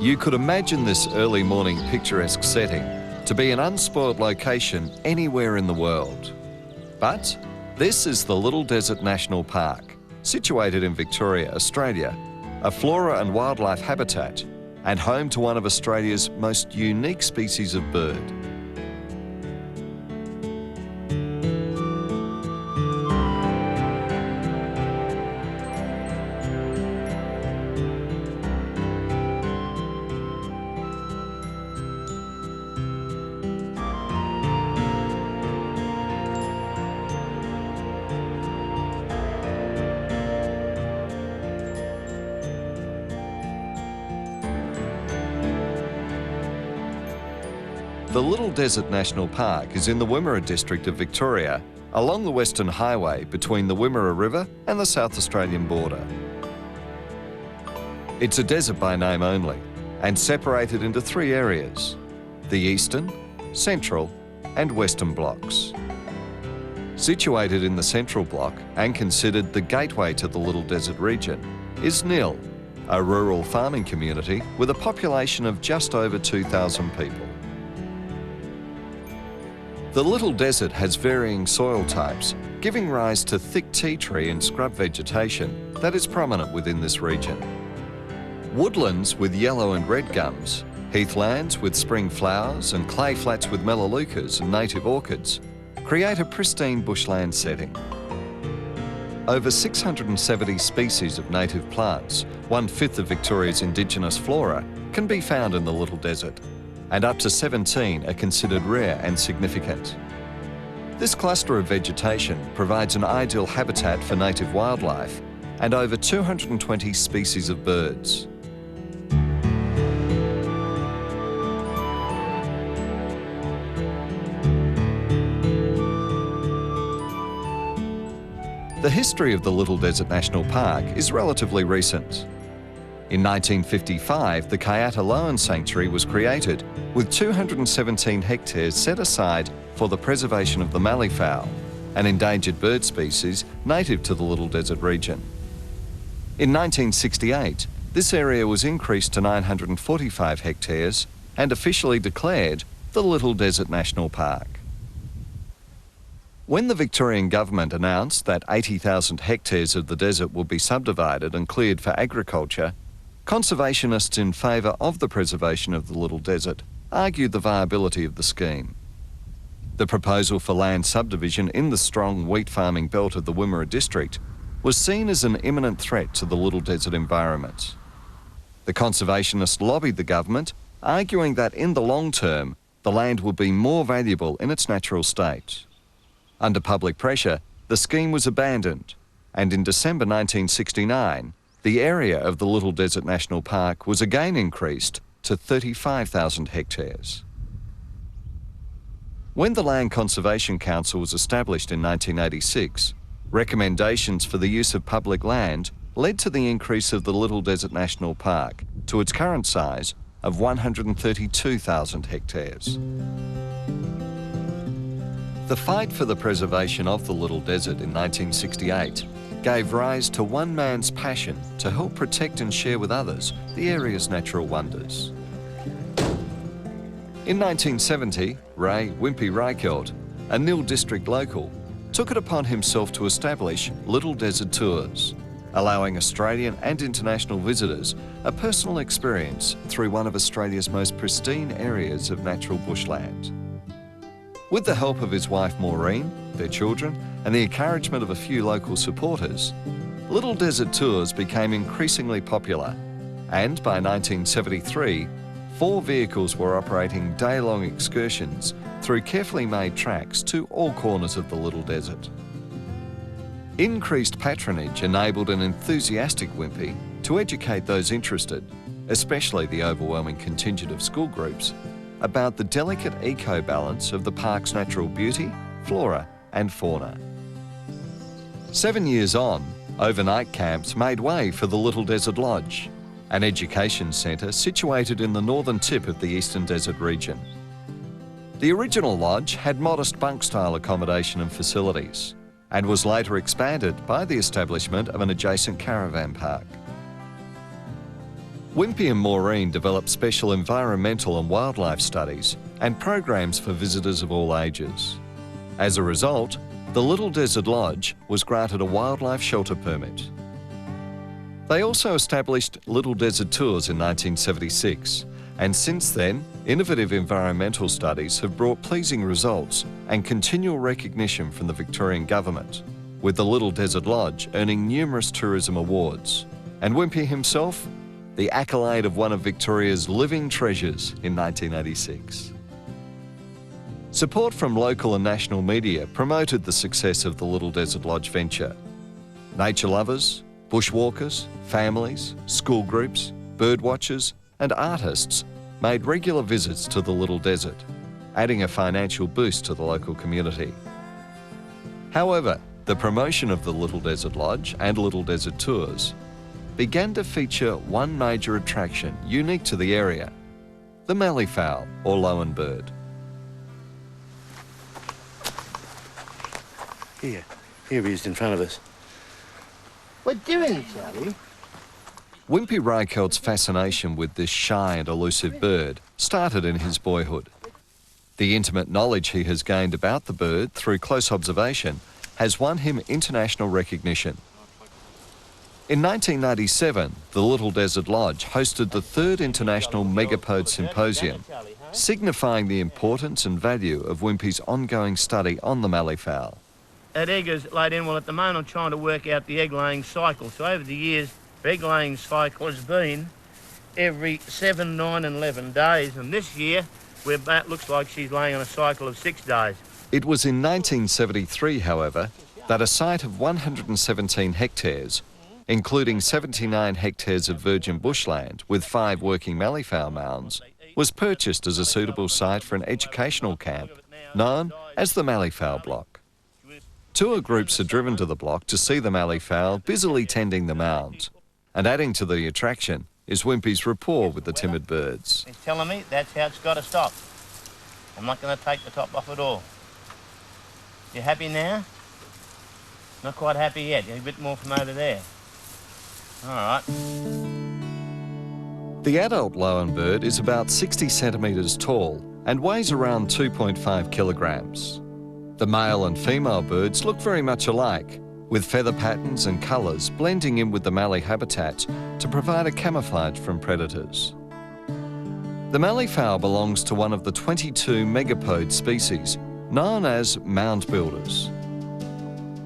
You could imagine this early morning picturesque setting to be an unspoilt location anywhere in the world. But this is the Little Desert National Park, situated in Victoria, Australia, a flora and wildlife habitat and home to one of Australia's most unique species of bird. The Little Desert National Park is in the Wimmera district of Victoria, along the Western Highway between the Wimmera River and the South Australian border. It's a desert by name only and separated into three areas: the Eastern, Central and Western blocks. Situated in the Central block and considered the gateway to the Little Desert region is Nil, a rural farming community with a population of just over 2,000 people. The Little Desert has varying soil types, giving rise to thick tea tree and scrub vegetation that is prominent within this region. Woodlands with yellow and red gums, heathlands with spring flowers and clay flats with melaleucas and native orchids create a pristine bushland setting. Over 670 species of native plants, 1/5 of Victoria's indigenous flora, can be found in the Little Desert, and up to 17 are considered rare and significant. This cluster of vegetation provides an ideal habitat for native wildlife and over 220 species of birds. The history of the Little Desert National Park is relatively recent. In 1955, the Kayata Lowan Sanctuary was created, with 217 hectares set aside for the preservation of the Malleefowl, an endangered bird species native to the Little Desert region. In 1968, this area was increased to 945 hectares and officially declared the Little Desert National Park. When the Victorian government announced that 80,000 hectares of the desert would be subdivided and cleared for agriculture, conservationists in favour of the preservation of the Little Desert argued the viability of the scheme. The proposal for land subdivision in the strong wheat farming belt of the Wimmera district was seen as an imminent threat to the Little Desert environment. The conservationists lobbied the government, arguing that in the long term, the land would be more valuable in its natural state. Under public pressure, the scheme was abandoned, and in December 1969, the area of the Little Desert National Park was again increased to 35,000 hectares. When the Land Conservation Council was established in 1986, recommendations for the use of public land led to the increase of the Little Desert National Park to its current size of 132,000 hectares. The fight for the preservation of the Little Desert in 1968 gave rise to one man's passion to help protect and share with others the area's natural wonders. In 1970, Whimpy Reichelt, a Nil district local, took it upon himself to establish Little Desert Tours, allowing Australian and international visitors a personal experience through one of Australia's most pristine areas of natural bushland. With the help of his wife Maureen, their children, and the encouragement of a few local supporters, Little Desert Tours became increasingly popular, and by 1973, 4 vehicles were operating day-long excursions through carefully made tracks to all corners of the Little Desert. Increased patronage enabled an enthusiastic Whimpy to educate those interested, especially the overwhelming contingent of school groups, about the delicate eco-balance of the park's natural beauty, flora and fauna. 7 years on, overnight camps made way for the Little Desert Lodge, an education centre situated in the northern tip of the Eastern Desert region. The original lodge had modest bunk-style accommodation and facilities, and was later expanded by the establishment of an adjacent caravan park. Whimpy and Maureen developed special environmental and wildlife studies and programs for visitors of all ages. As a result, the Little Desert Lodge was granted a wildlife shelter permit. They also established Little Desert Tours in 1976, and since then, innovative environmental studies have brought pleasing results and continual recognition from the Victorian Government, with the Little Desert Lodge earning numerous tourism awards, and Whimpy himself the accolade of one of Victoria's living treasures in 1986. Support from local and national media promoted the success of the Little Desert Lodge venture. Nature lovers, bushwalkers, families, school groups, birdwatchers and artists made regular visits to the Little Desert, adding a financial boost to the local community. However, the promotion of the Little Desert Lodge and Little Desert Tours began to feature one major attraction unique to the area, the Malleefowl or lowan bird. Here he is in front of us. What doing, Charlie? Whimpy Reichelt's fascination with this shy and elusive bird started in his boyhood. The intimate knowledge he has gained about the bird through close observation has won him international recognition. In 1997, the Little Desert Lodge hosted the 3rd International Megapode Symposium, signifying the importance and value of Whimpy's ongoing study on the Malleefowl. That egg is laid in, well at the moment I'm trying to work out the egg-laying cycle. So over the years, the egg-laying cycle has been every 7, 9 and 11 days. And this year, it looks like she's laying on a cycle of 6 days. It was in 1973, however, that a site of 117 hectares, including 79 hectares of virgin bushland with 5 working Malleefowl mounds, was purchased as a suitable site for an educational camp known as the Malleefowl Block. Tour groups are driven to the block to see the Malleefowl busily tending the mounds, and adding to the attraction is Whimpy's rapport with the timid birds. He's telling me that's how it's got to stop. I'm not going to take the top off at all. You happy now? Not quite happy yet. A bit more from over there. All right. The adult lowan bird is about 60 centimetres tall and weighs around 2.5 kilograms. The male and female birds look very much alike, with feather patterns and colours blending in with the mallee habitat to provide a camouflage from predators. The Malleefowl belongs to one of the 22 megapode species known as mound builders.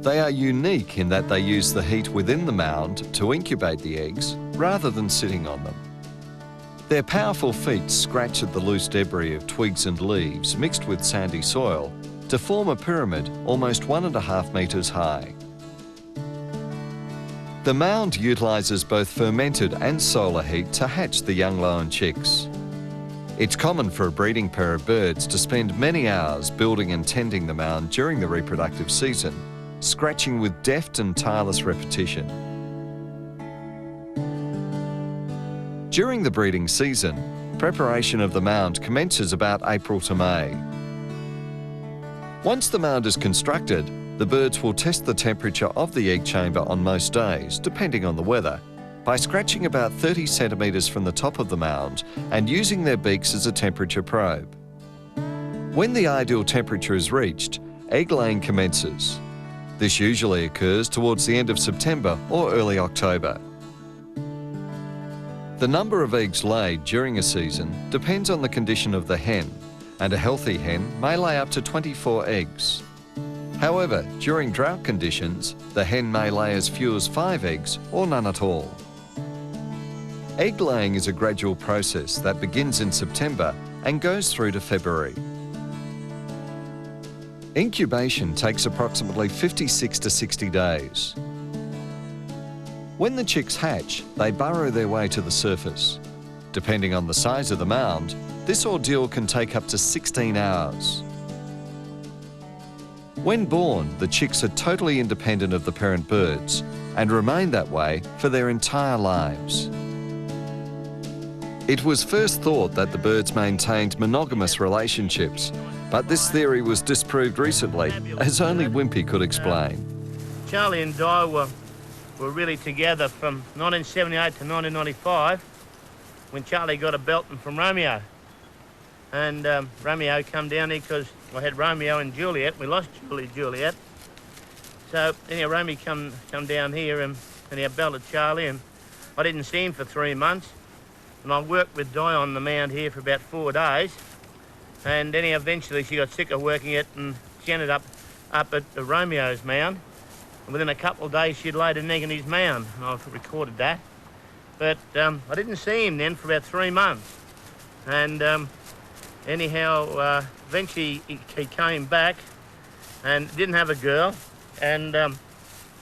They are unique in that they use the heat within the mound to incubate the eggs rather than sitting on them. Their powerful feet scratch at the loose debris of twigs and leaves mixed with sandy soil to form a pyramid almost 1.5 metres high. The mound utilises both fermented and solar heat to hatch the young lowan chicks. It's common for a breeding pair of birds to spend many hours building and tending the mound during the reproductive season, scratching with deft and tireless repetition. During the breeding season, preparation of the mound commences about April to May. Once the mound is constructed, the birds will test the temperature of the egg chamber on most days, depending on the weather, by scratching about 30 centimetres from the top of the mound and using their beaks as a temperature probe. When the ideal temperature is reached, egg laying commences. This usually occurs towards the end of September or early October. The number of eggs laid during a season depends on the condition of the hen, and a healthy hen may lay up to 24 eggs. However, during drought conditions, the hen may lay as few as 5 eggs or none at all. Egg laying is a gradual process that begins in September and goes through to February. Incubation takes approximately 56 to 60 days. When the chicks hatch, they burrow their way to the surface. Depending on the size of the mound, this ordeal can take up to 16 hours. When born, the chicks are totally independent of the parent birds and remain that way for their entire lives. It was first thought that the birds maintained monogamous relationships, but this theory was disproved recently, as only Whimpy could explain. Charlie and Di were really together from 1978 to 1995, when Charlie got a belting from Romeo. And Romeo come down here because I had Romeo and Juliet. We lost Juliet. So anyhow, Romeo come down here and he belted Charlie, and I didn't see him for 3 months. And I worked with Di on the mound here for about 4 days. And then eventually she got sick of working it, and she ended up at the Romeo's mound. And within a couple of days, she'd laid an egg in his mound, and I've recorded that. But I didn't see him then for about 3 months. And anyhow, eventually he came back and didn't have a girl. And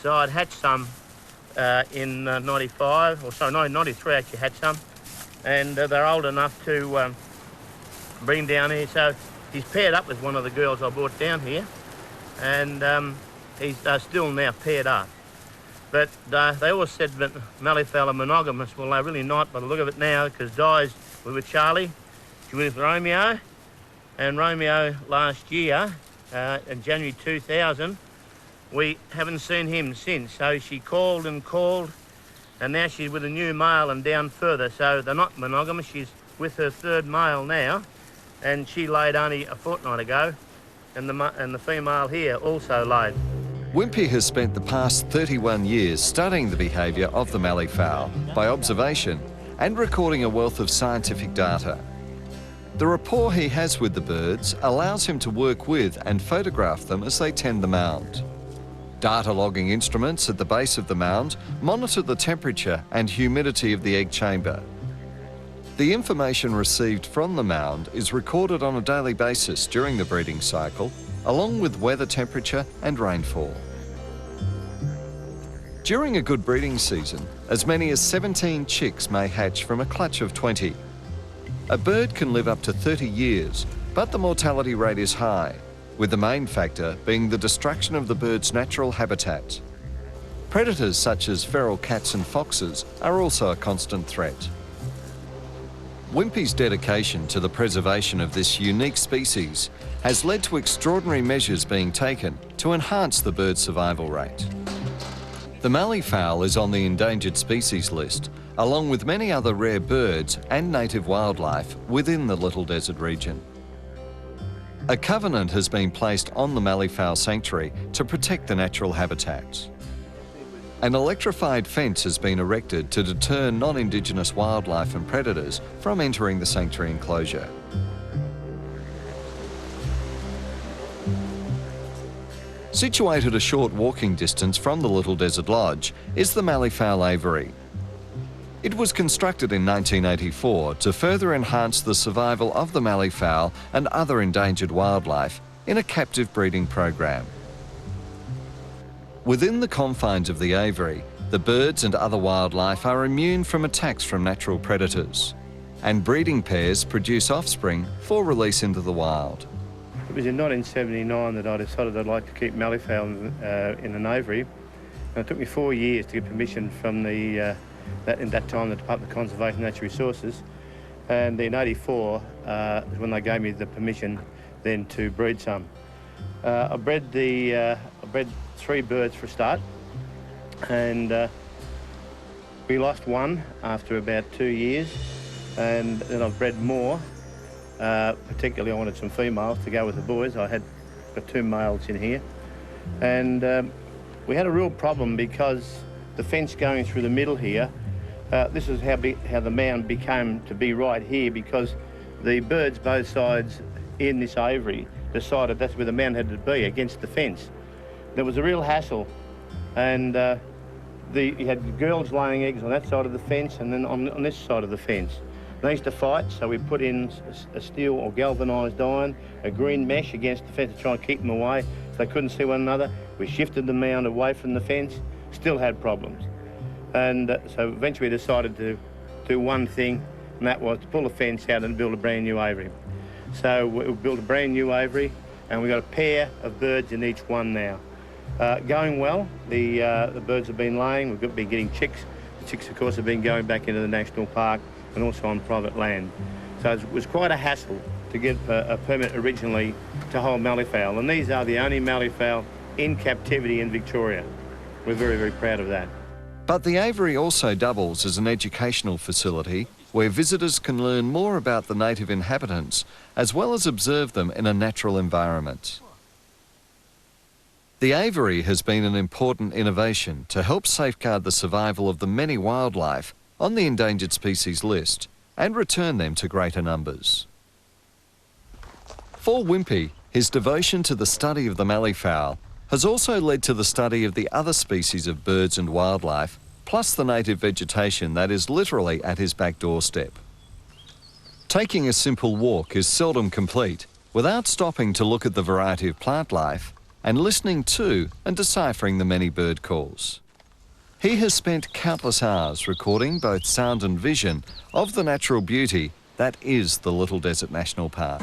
so I'd hatched some in 95, or sorry, 93 I actually hatched some. And they're old enough to bring down here. So he's paired up with one of the girls I brought down here. And he's still now paired up. But they always said that Malleefowl are monogamous. Well, they're really not by the look of it now, because Di's with Charlie, she was with Romeo, and Romeo last year, in January 2000, we haven't seen him since. So she called, and now she's with a new male and down further. So they're not monogamous. She's with her 3rd male now, and she laid only a fortnight ago, and the female here also laid. Whimpy has spent the past 31 years studying the behaviour of the Malleefowl by observation and recording a wealth of scientific data. The rapport he has with the birds allows him to work with and photograph them as they tend the mound. Data logging instruments at the base of the mound monitor the temperature and humidity of the egg chamber. The information received from the mound is recorded on a daily basis during the breeding cycle, along with weather temperature and rainfall. During a good breeding season, as many as 17 chicks may hatch from a clutch of 20. A bird can live up to 30 years, but the mortality rate is high, with the main factor being the destruction of the bird's natural habitat. Predators such as feral cats and foxes are also a constant threat. Whimpy's dedication to the preservation of this unique species has led to extraordinary measures being taken to enhance the bird's survival rate. The Malleefowl is on the endangered species list, along with many other rare birds and native wildlife within the Little Desert region. A covenant has been placed on the Malleefowl sanctuary to protect the natural habitats. An electrified fence has been erected to deter non-Indigenous wildlife and predators from entering the sanctuary enclosure. Situated a short walking distance from the Little Desert Lodge is the Malleefowl Aviary. It was constructed in 1984 to further enhance the survival of the Malleefowl and other endangered wildlife in a captive breeding program. Within the confines of the aviary, the birds and other wildlife are immune from attacks from natural predators, and breeding pairs produce offspring for release into the wild. It was in 1979 that I decided I'd like to keep Malleefowl in an aviary. And it took me 4 years to get permission from in that time, the Department of Conservation and Natural Resources. And in '84 is when they gave me the permission then to breed some. I bred 3 birds for a start, and we lost one after about 2 years, and then I've bred more. Particularly I wanted some females to go with the boys. I had got 2 males in here, and we had a real problem because the fence going through the middle here, this is how the mound became to be right here, because the birds both sides in this aviary decided that's where the mound had to be, against the fence. There was a real hassle, and you had girls laying eggs on that side of the fence and then on this side of the fence. They used to fight, so we put in a steel or galvanised iron, a green mesh against the fence to try and keep them away so they couldn't see one another. We shifted the mound away from the fence, still had problems. And so eventually we decided to do one thing, and that was to pull the fence out and build a brand new aviary. So we built a brand new aviary, and we've got a pair of birds in each one now. Going well, the birds have been laying, we've been getting chicks. The chicks, of course, have been going back into the national park and also on private land. So it was quite a hassle to get a permit originally to hold Malleefowl, and these are the only Malleefowl in captivity in Victoria. We're very, very proud of that. But the aviary also doubles as an educational facility where visitors can learn more about the native inhabitants as well as observe them in a natural environment. The aviary has been an important innovation to help safeguard the survival of the many wildlife on the endangered species list and return them to greater numbers. For Whimpy, his devotion to the study of the Malleefowl has also led to the study of the other species of birds and wildlife, plus the native vegetation that is literally at his back doorstep. Taking a simple walk is seldom complete without stopping to look at the variety of plant life and listening to and deciphering the many bird calls. He has spent countless hours recording both sound and vision of the natural beauty that is the Little Desert National Park.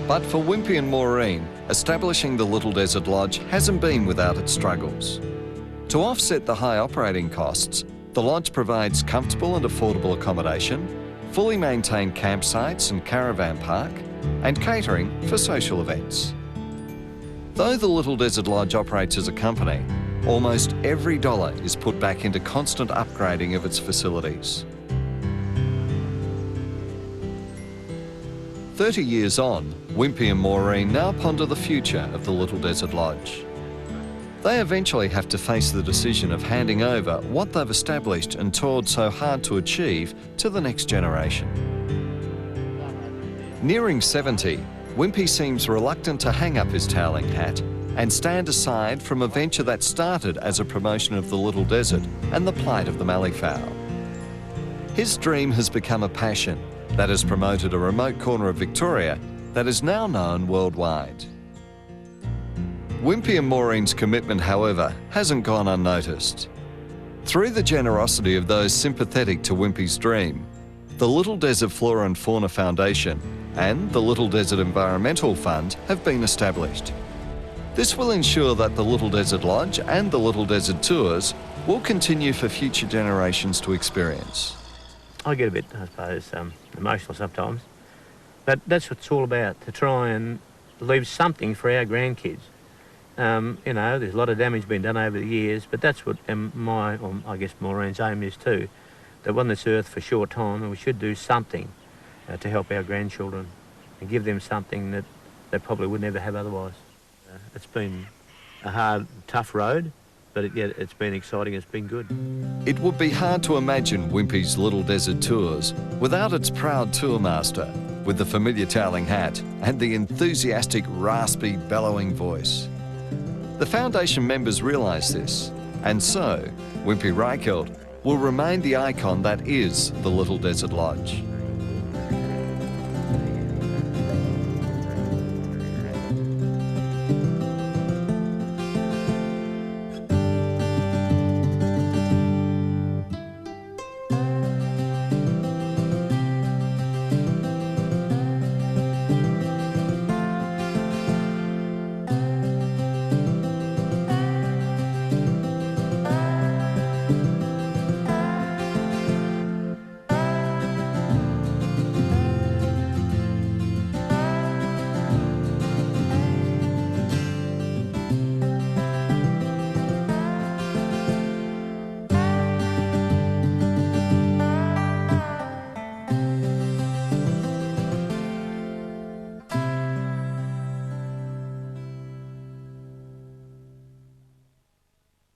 But for Whimpy and Maureen, establishing the Little Desert Lodge hasn't been without its struggles. To offset the high operating costs, the lodge provides comfortable and affordable accommodation, fully maintained campsites and caravan park, and catering for social events. Though the Little Desert Lodge operates as a company, almost every dollar is put back into constant upgrading of its facilities. 30 years on, Whimpy and Maureen now ponder the future of the Little Desert Lodge. They eventually have to face the decision of handing over what they've established and toiled so hard to achieve to the next generation. Nearing 70, Whimpy seems reluctant to hang up his toweling hat and stand aside from a venture that started as a promotion of the Little Desert and the plight of the Malleefowl. His dream has become a passion that has promoted a remote corner of Victoria that is now known worldwide. Whimpy and Maureen's commitment, however, hasn't gone unnoticed. Through the generosity of those sympathetic to Whimpy's dream, the Little Desert Flora and Fauna Foundation and the Little Desert Environmental Fund have been established. This will ensure that the Little Desert Lodge and the Little Desert Tours will continue for future generations to experience. I get a bit, I suppose, emotional sometimes, but that's what it's all about, to try and leave something for our grandkids. You know, there's a lot of damage been done over the years, but that's what I guess Maureen's aim is too, that we're on this earth for a short time and we should do something to help our grandchildren and give them something that they probably would never have otherwise. It's been a hard, tough road, but yet it's been exciting, it's been good. It would be hard to imagine Whimpy's Little Desert Tours without its proud tourmaster with the familiar towelling hat and the enthusiastic, raspy, bellowing voice. The Foundation members realise this, and so Whimpy Reichelt will remain the icon that is the Little Desert Lodge.